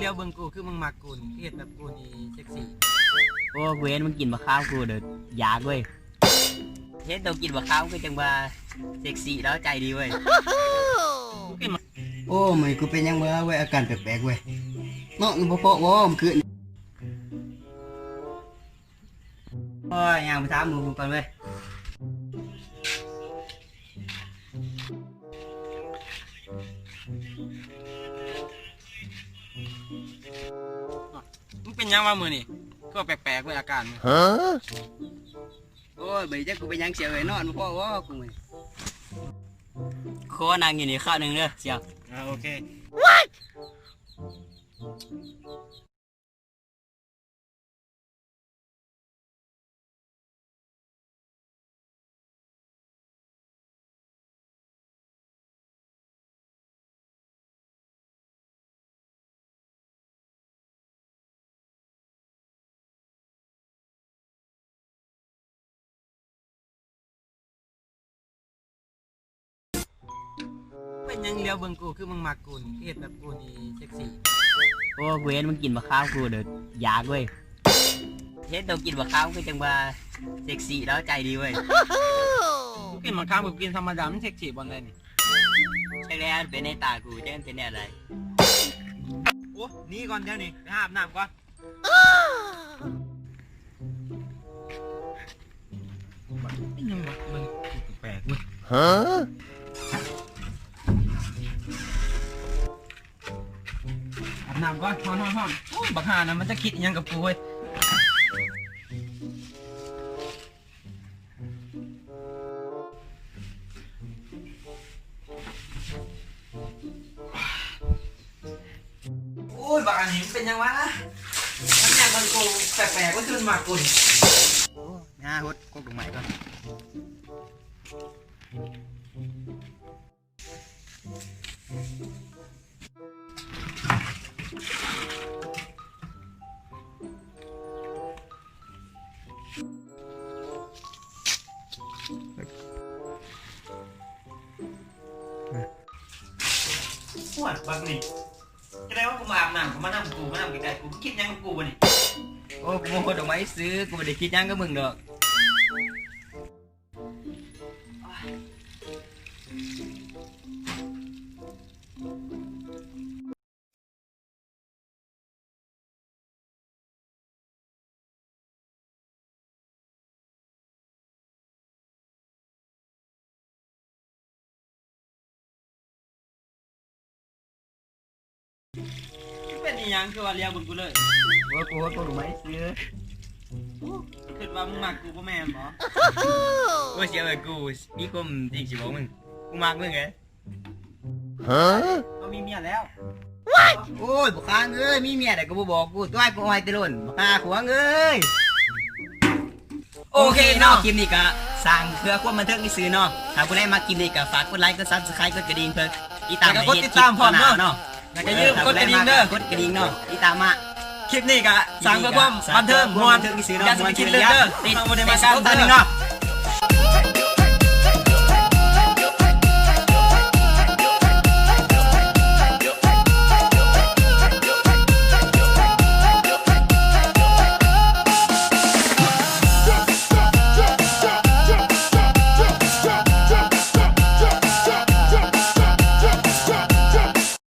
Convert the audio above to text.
ลี้ยวเบิ่งกูคือมึงมักกูนี่เฮ็ดแบบกูนี่เซ็กซี่โอ้เว้นมึงกินบะข้าวกูเด้อยากเว้ยเฮ็ดตัวกินบะข้าวก็จังว่าเซ็กซี่แล้วใจดีเว้ยโอ้ไม่กูเป็นยังเมื่อเว้ยอาการแปลกๆเว้ยเนาะมันบ่พอบ่มันคือโอ้ยยังไปถามมึงก่อนเว้ยมึงเป็นยังวะมื้อนี่ก็แปลกๆเว้ยอาการมึงโอ้ยใบจักกูเป็นยังเสียเว้ยนอนบ่พอบ่กูมื้อขอนางอยู่นี่ข้าวหนึงเด้อเสี่ยวโอเคเป็นยังเลี้ยวเบิ่งกูคือมึงมักกูนี่เฮ็ดแบบกูนี่เซ็กซี่โอ้เว้นมึงกินบะข้าวกูเด้อยากเว้ยเฮ็ดตัวกินบะข้าวก็จังว่าเซ็กซี่แล้วใจดีเว้ยกูกินมะขามกูกินธรรมดามันเซ็กซี่บ่ได้นี่ใช่แล้วเป็นในตากูจะเป็นอะไรโอ้หนีก่อนเดี๋ยวนี้ไปอาบน้ำก่อนเป็นยังวะมึงแปลกเว้ยอาบน้ำก่อนฮอนโอ้ยบักห่านะมันจะคิดยังกับกูเว้ยโอ้ยบักอันนี้เป็นยังวะมันยังมันกูแปลกๆว่าขึ้นมากูนี่โอ้ยาฮดกดลงใหม่ก่อนปวดบักนี่จะได้ว่ากูมาอาบน้ำกูมานั่งกูมานั่งไกลๆกูคิดยังกับกูวะนี่ โอ้กูโมโหดอกไม้ซื้อกูไม่ได้คิดยังกับมึงดอกเป็นอีหยังคือว่าเลี้ยวบนกูเลย โอ้กูโหดดอกไม้ซื้อ คิดว่ามึงมักกูบ่แม่นบ่ โอ้เสียเลยกูมีความจริงสิบอกมึงกูมากมึงไงเรามีเมียแล้ว โอ้ยบุคคางเอ้ยมีเมียแต่กูบ่บอกกูตัวไอ้กูไอ้ตะลุนบุคคาขวางเอ้ยโอเคเนาะคลิปนี้ก็สร้างเพื่อความบันเทิงที่ซื้อเนาะถ้าคุณได้มาคลิปนี้ก็ฝากกดไลค์กดซับสไครต์กดกระดิ่งเพื่อติดตามกดติดตามพร้อมเนาะแล้วก็ยืมกดกระดิ่งเด้อก ดกระดิ่งเนาะติดตามมา คลิปนี้ก็สร้างเพื่อความบันเทิงม่วน ที่ซื้อเนาะ อย่าสิไปคิดเรื่องเด้อติดบ่ได้มาการบันเทิงเนาะ